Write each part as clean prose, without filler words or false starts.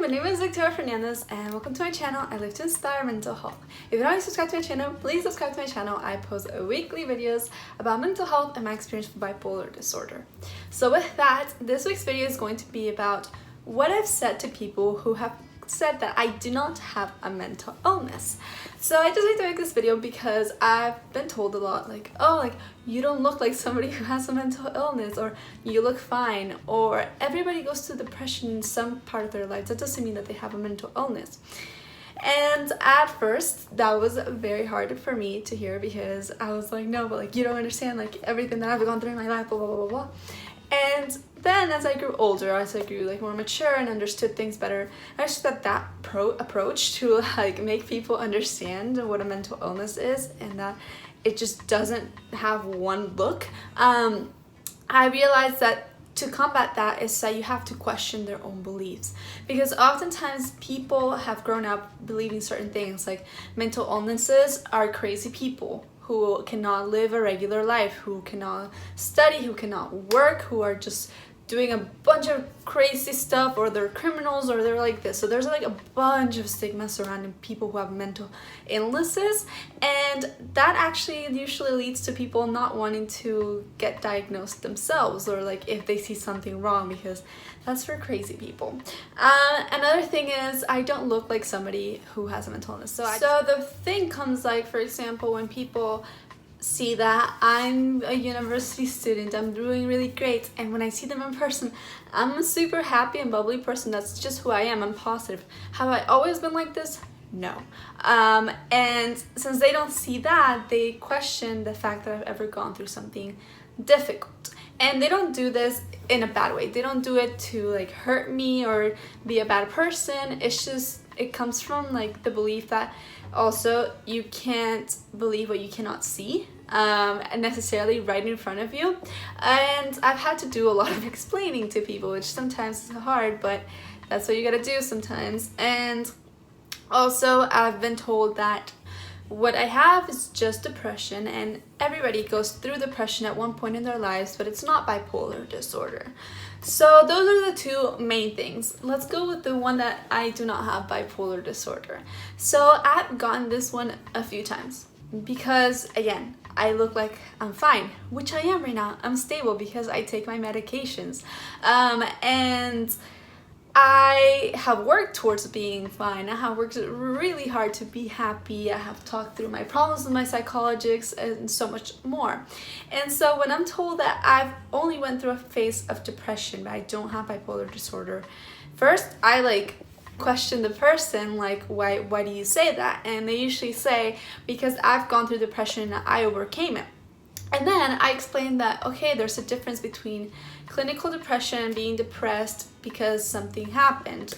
my name is Victoria Fernandez and welcome to my channel. I live to inspire mental health. If you're not subscribed to my channel, please subscribe to my channel. I post weekly videos about mental health and my experience with bipolar disorder. So with that, this week's video is going to be about what I've said to people who have said that I do not have a mental illness. So I just like to make this video because I've been told a lot like, oh, like you don't look like somebody who has a mental illness, or you look fine, or everybody goes through depression in some part of their life. That doesn't mean that they have a mental illness. And at first that was very hard for me to hear because I was like, no, but like you don't understand like everything that I've gone through in my life, blah blah blah blah. And then as I grew older, as I grew like more mature and understood things better, I just thought that approach to like make people understand what a mental illness is and that it just doesn't have one look. I realized that to combat that is that you have to question their own beliefs, because oftentimes people have grown up believing certain things like mental illnesses are crazy people who cannot live a regular life, who cannot study, who cannot work, who are just doing a bunch of crazy stuff, or they're criminals, or they're like this. So there's like a bunch of stigma surrounding people who have mental illnesses, and that actually usually leads to people not wanting to get diagnosed themselves, or like if they see something wrong, because that's for crazy people. Another thing is I don't look like somebody who has a mental illness. So the thing comes like, for example, when people see that I'm a university student, I'm doing really great, and when I see them in person, I'm a super happy and bubbly person. That's just who I am. I'm positive. Have I always been like this? No. And since they don't see that, they question the fact that I've ever gone through something difficult. And they don't do this in a bad way. They don't do it to like hurt me or be a bad person. It's just, it comes from like the belief that also you can't believe what you cannot see necessarily right in front of you. And I've had to do a lot of explaining to people, which sometimes is hard, but that's what you gotta do sometimes. And also I've been told that what I have is just depression, and everybody goes through depression at one point in their lives, but it's not bipolar disorder. So those are the two main things. Let's go with the one that I do not have bipolar disorder. So I've gotten this one a few times because, again, I look like I'm fine, which I am right now. I'm stable because I take my medications. And I have worked towards being fine. I have worked really hard to be happy. I have talked through my problems with my psychologist and so much more. And so when I'm told that I've only went through a phase of depression, but I don't have bipolar disorder, first I like question the person, like, why do you say that? And they usually say, because I've gone through depression and I overcame it. And then I explained that, okay, there's a difference between clinical depression and being depressed because something happened.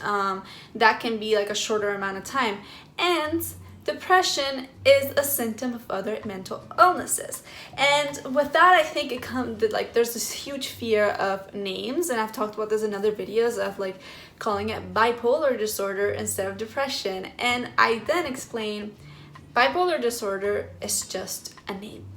That can be like a shorter amount of time. And depression is a symptom of other mental illnesses. And with that, I think it comes like there's this huge fear of names, and I've talked about this in other videos of like calling it bipolar disorder instead of depression. And I then explain bipolar disorder is just a name.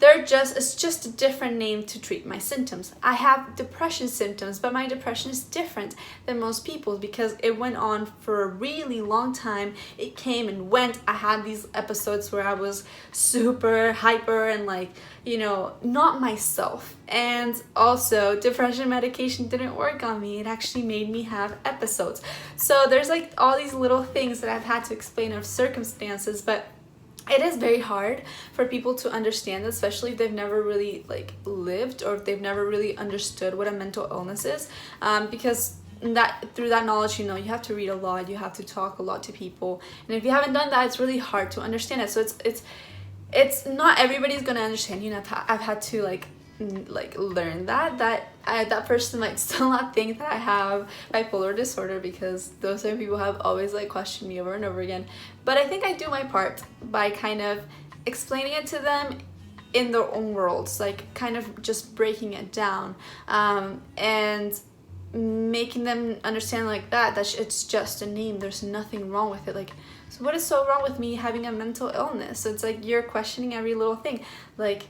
It's just a different name to treat my symptoms. I have depression symptoms, but my depression is different than most people's because it went on for a really long time. It came and went. I had these episodes where I was super hyper and like, you know, not myself. And also depression medication didn't work on me. It actually made me have episodes. So there's like all these little things that I've had to explain of circumstances, but it is very hard for people to understand, especially if they've never really like lived or if they've never really understood what a mental illness is, because through that knowledge, you know, you have to read a lot, you have to talk a lot to people, and if you haven't done that, it's really hard to understand it. So it's not everybody's gonna understand. You know, I've had to like learn that person might still not think that I have bipolar disorder, because those same people have always like questioned me over and over again. But I think I do my part by kind of explaining it to them in their own worlds, like kind of just breaking it down, and making them understand like that it's just a name. There's nothing wrong with it. Like, so what is so wrong with me having a mental illness? So it's like you're questioning every little thing. Like,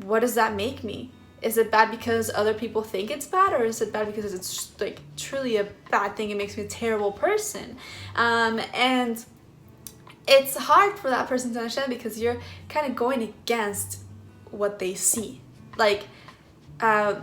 what does that make me? Is it bad because other people think it's bad, or is it bad because it's like truly a bad thing? It makes me a terrible person. And it's hard for that person to understand because you're kind of going against what they see. Like,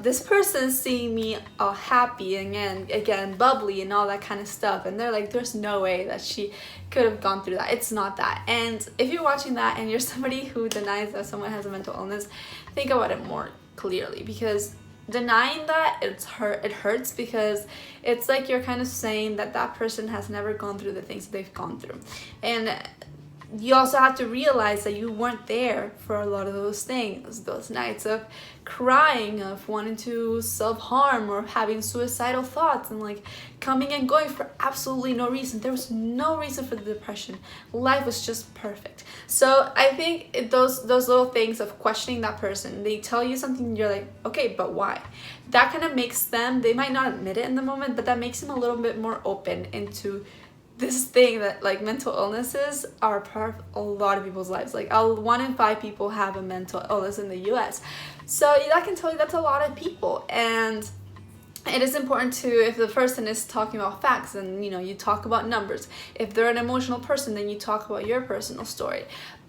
this person seeing me all happy and again bubbly and all that kind of stuff, and they're like, there's no way that she could have gone through that. It's not that. And if you're watching that and you're somebody who denies that someone has a mental illness, think about it more clearly, because denying that, it hurts, because it's like you're kind of saying that that person has never gone through the things that they've gone through. And you also have to realize that you weren't there for a lot of those things, those nights of crying, of wanting to self-harm or having suicidal thoughts, and like coming and going for absolutely no reason. There was no reason for the depression. Life was just perfect. So I think those little things of questioning that person, they tell you something and you're like, okay, but why? That kind of makes them, they might not admit it in the moment, but that makes them a little bit more open into this thing that like mental illnesses are part of a lot of people's lives. Like 1 in 5 people have a mental illness in the US. So I can tell you that's a lot of people. And it is important to, if the person is talking about facts, then you talk about numbers. If they're an emotional person, then you talk about your personal story,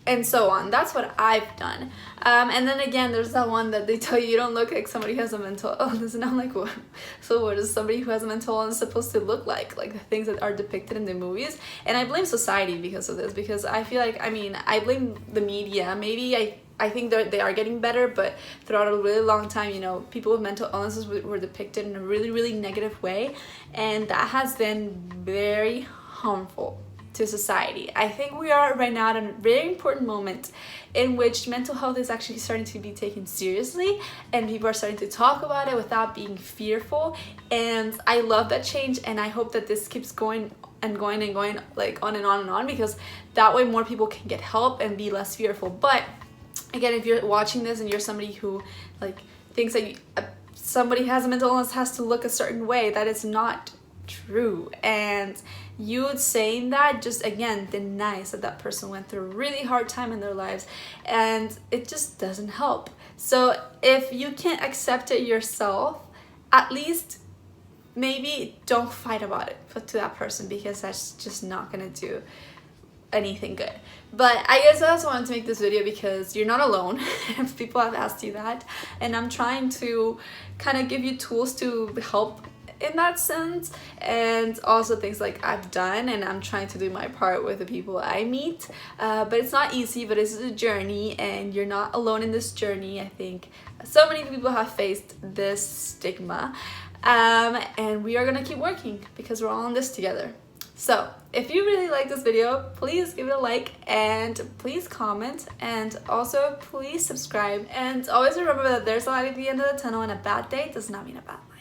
and so on. That's what I've done. And then again, there's that one that they tell you don't look like somebody who has a mental illness, and I'm like, what? So what is somebody who has a mental illness supposed to look like the things that are depicted in the movies? And I blame society because of this, because I feel like, I blame the media. Maybe I think they are getting better, but throughout a really long time, people with mental illnesses were depicted in a really, really negative way, and that has been very harmful to society. I think we are right now at a very important moment in which mental health is actually starting to be taken seriously, and people are starting to talk about it without being fearful. And I love that change, and I hope that this keeps going and going and going, like on and on and on, because that way more people can get help and be less fearful. But again, if you're watching this and you're somebody who like thinks that somebody has a mental illness has to look a certain way, that is not true. And you saying that just again denies that person went through a really hard time in their lives, and it just doesn't help. So if you can't accept it yourself, at least maybe don't fight about it to that person, because that's just not gonna do anything good. But I guess I also wanted to make this video because you're not alone. If people have asked you that, and I'm trying to kind of give you tools to help in that sense, and also things like I've done, and I'm trying to do my part with the people I meet, but it's not easy, but it's a journey, and you're not alone in this journey. I think so many people have faced this stigma, and we are gonna keep working because we're all in this together. So if you really like this video, please give it a like, and please comment, and also please subscribe, and always remember that there's a light at the end of the tunnel, and a bad day does not mean a bad life.